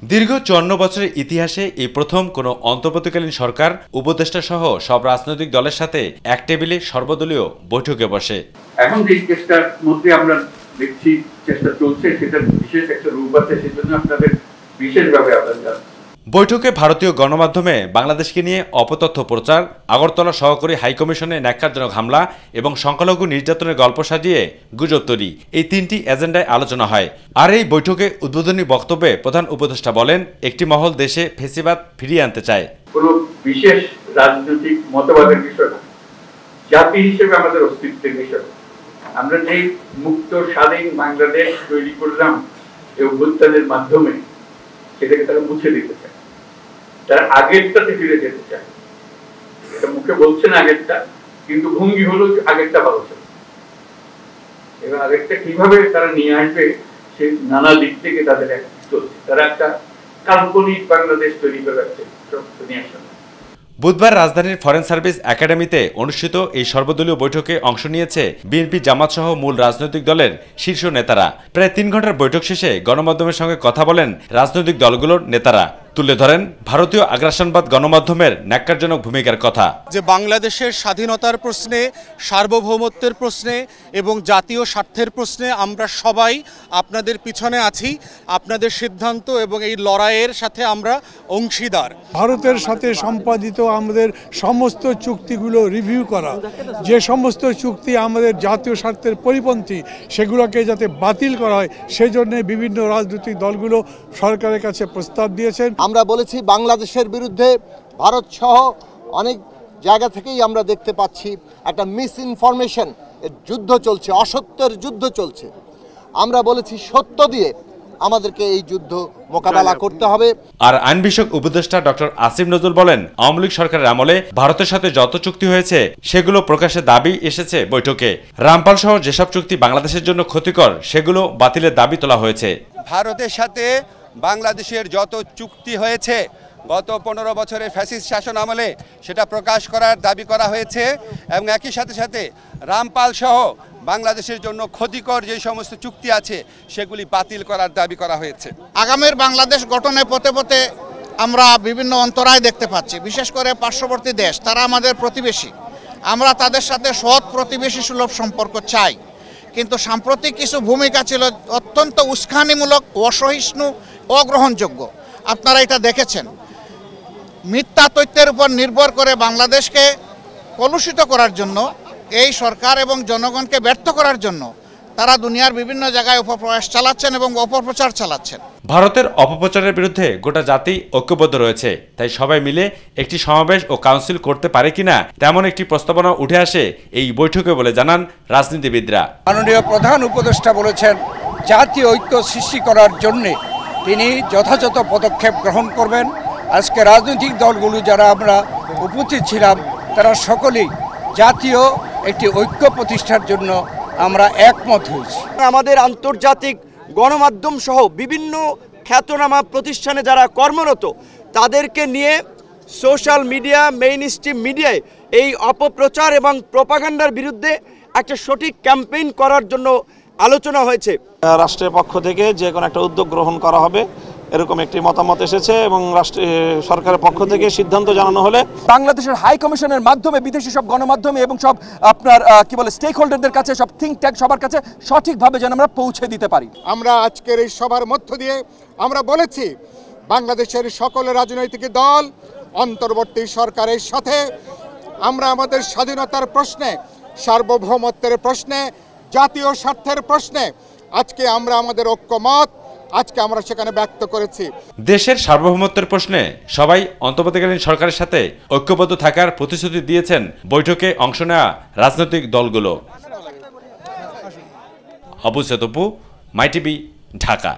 দীর্ঘ ৫৪ বছরের ইতিহাসে এই প্রথম কোনো অন্তর্বর্তীকালীন সরকার উপদেষ্টা সহ সব রাজনৈতিক দলের সাথে এক টেবিলে সর্বদলীয় বৈঠকে বসে। এখন যে চেষ্টার মধ্যে আমরা দেখছি চেষ্টা চলছে, সেটা বিশেষ একটা রূপ আছে, সেজন্য আপনাদের বিশেষভাবে আবেদন জানাচ্ছি। বৈঠকে ভারতীয় গণমাধ্যমে বাংলাদেশকে নিয়ে অপতথ্য প্রচার, আগরতলা সহকারী হাইকমিশনে ন্যাক্কারজনক হামলা এবং সংখ্যালঘু নির্যাতনের গল্প সাজিয়ে গুজব তৈরি, এই তিনটি এজেন্ডায় আলোচনা হয়। আর এই বৈঠকে উদ্বোধনী বক্তব্যে প্রধান উপদেষ্টা বলেন, একটি মহল দেশে ফ্যাসিবাদ ফিরিয়ে আনতে চায়। কোনো বিশেষ রাজনৈতিক মতবাদের বিষয় না, জাতি হিসেবে আমাদের অস্তিত্বের বিষয়। আমরা যে মুক্ত স্বাধীন বাংলাদেশ তৈরি করলাম এই অভ্যুত্থানের মাধ্যমে, সেটাকে তারা মুছে দিতে চায়, তারা আগেরটাতে ফিরে যেতে চায়। এটা মুখে বলছেন আগেরটা, কিন্তু ভঙ্গি হলো আগেরটা ভালো ছিল। এবার আগেরটা কিভাবে তারা নিয়ে আসবে, সে নানা দিক থেকে তাদের চলছে। তারা একটা কাল্পনিক বাংলাদেশ তৈরি করে রাখছে নিয়ে আসে। বুধবার রাজধানীর ফরেন সার্ভিস একাডেমিতে অনুষ্ঠিত এই সর্বদলীয় বৈঠকে অংশ নিয়েছে বিএনপি, জামাত সহ মূল রাজনৈতিক দলের শীর্ষ নেতারা। প্রায় ৩ ঘন্টার বৈঠক শেষে গণমাধ্যমের সঙ্গে কথা বলেন রাজনৈতিক দলগুলোর নেতারা। তুলে ধরেন ভারতীয় আগ্রাসনবাদ গণমাধ্যমের ন্যাক্কারজনক ভূমিকার কথা। যে বাংলাদেশের স্বাধীনতার প্রশ্নে, সার্বভৌমত্বের প্রশ্নে এবং জাতীয় স্বার্থের প্রশ্নে আমরা সবাই আপনাদের পিছনে আছি। আপনাদের সিদ্ধান্ত এবং এই লড়াইয়ের সাথে আমরা অংশীদার। ভারতের সাথে সম্পাদিত আমাদের সমস্ত চুক্তিগুলো রিভিউ করা, যে সমস্ত চুক্তি আমাদের জাতীয় স্বার্থের পরিপন্থী সেগুলোকে যাতে বাতিল করা হয়, সেজন্য বিভিন্ন রাজনৈতিক দলগুলো সরকারের কাছে প্রস্তাব দিয়েছেন। আমরা বলেছি বাংলাদেশের বিরুদ্ধে ভারত সহ অনেক জায়গা থেকেই আমরা দেখতে পাচ্ছি একটা মিস ইনফরমেশন যুদ্ধ চলছে, অসত্যের যুদ্ধ চলছে। আমরা বলেছি সত্য দিয়ে আমাদেরকে এই যুদ্ধ মোকাবেলা করতে হবে। আর আইন বিষয়ক উপদেষ্টা ডক্টর আসিফ নজরুল বলেন, আওয়ামী লীগ সরকারের আমলে ভারতের সাথে যত চুক্তি হয়েছে সেগুলো প্রকাশের দাবি এসেছে বৈঠকে। রামপাল সহ যেসব চুক্তি বাংলাদেশের জন্য ক্ষতিকর সেগুলো বাতিলের দাবি তোলা হয়েছে। ভারতের সাথে বাংলাদেশের যত চুক্তি হয়েছে গত 15 বছরের ফ্যাসিস্ট শাসন আমলে, সেটা প্রকাশ করার দাবি করা হয়েছে এবং একই সাথে সাথে রামপাল সহ বাংলাদেশের জন্য ক্ষতিকর যে সমস্ত চুক্তি আছে সেগুলি বাতিল করার দাবি করা হয়েছে। আগামীর বাংলাদেশ গঠনে পথে পথে আমরা বিভিন্ন অন্তরায় দেখতে পাচ্ছি, বিশেষ করে পার্শ্ববর্তী দেশ, তারা আমাদের প্রতিবেশী। আমরা তাদের সাথে সৎ প্রতিবেশী সুলভ সম্পর্ক চাই, কিন্তু সাম্প্রতিক কিছু ভূমিকা ছিল অত্যন্ত উস্কানিমূলক, অসহিষ্ণু, অগ্রহণযোগ্য। আপনারা এটা দেখেছেন। মিথ্যা তথ্যের উপর নির্ভর করে বাংলাদেশকে কলুষিত করার জন্য এই সরকার এবং জনগণকে ব্যর্থ করার জন্য তারা দুনিয়ার বিভিন্ন জায়গায় অপপ্রয়াস চালাচ্ছেন এবং অপপ্রচার চালাচ্ছেন। ভারতের অপপ্রচারের বিরুদ্ধে গোটা জাতি ঐক্যবদ্ধ রয়েছে, তাই সবাই মিলে একটি সমাবেশ ও কাউন্সিল করতে পারে কিনা তেমন একটি প্রস্তাবনা উঠে আসে এই বৈঠকে বলে জানান রাজনীতিবিদরা। মাননীয় প্রধান উপদেষ্টা বলেছেন, জাতীয় ঐক্য সৃষ্টি করার জন্য তিনি যথাযথ পদক্ষেপ গ্রহণ করবেন। আজকে রাজনৈতিক দলগুলো যারা আমরা উপস্থিত ছিলাম, তারা সকলেই জাতীয় একটি ঐক্য প্রতিষ্ঠার জন্য আমরা একমত হয়েছি। আমাদের আন্তর্জাতিক গণমাধ্যম সহ বিভিন্ন খ্যাতনামা প্রতিষ্ঠানে যারা কর্মরত, তাদেরকে নিয়ে সোশ্যাল মিডিয়া, মেইন স্ট্রিম মিডিয়ায় এই অপপ্রচার এবং প্রপাগান্ডার বিরুদ্ধে একটা সঠিক ক্যাম্পেইন করার জন্য আলোচনা হয়েছে। রাষ্ট্রের পক্ষ থেকে যে কোনো একটা উদ্যোগ গ্রহণ করা হবে, এরকম একটি মতামত এসেছে এবং সরকারের পক্ষ থেকে সিদ্ধান্ত জানানো হলে বাংলাদেশের হাই কমিশনের মাধ্যমে বিদেশি সব গণমাধ্যমে এবং সব আপনার স্টেক হোল্ডারদের কাছে, সব থিঙ্ক ট্যাঙ্ক সবার কাছে সঠিকভাবে যেন আমরা পৌঁছে দিতে পারি। আমরা আজকের এই সভার মধ্য দিয়ে আমরা বলেছি, বাংলাদেশের সকল রাজনৈতিক দল অন্তর্বর্তী সরকারের সাথে আমরা আমাদের স্বাধীনতার প্রশ্নে, সার্বভৌমত্বের প্রশ্নে, জাতীয় স্বার্থের প্রশ্নে আজকে আমরা আমাদের ঐক্যমত আজকে আমরা সেখানে ব্যক্ত করেছি। দেশের সার্বভৌমত্বের প্রশ্নে সবাই অন্তর্বর্তীকালীন সরকারের সাথে ঐক্যবদ্ধ থাকার প্রতিশ্রুতি দিয়েছেন বৈঠকে অংশ নেওয়া রাজনৈতিক দলগুলো। আবু সেতপু, মাই টিভি, ঢাকা।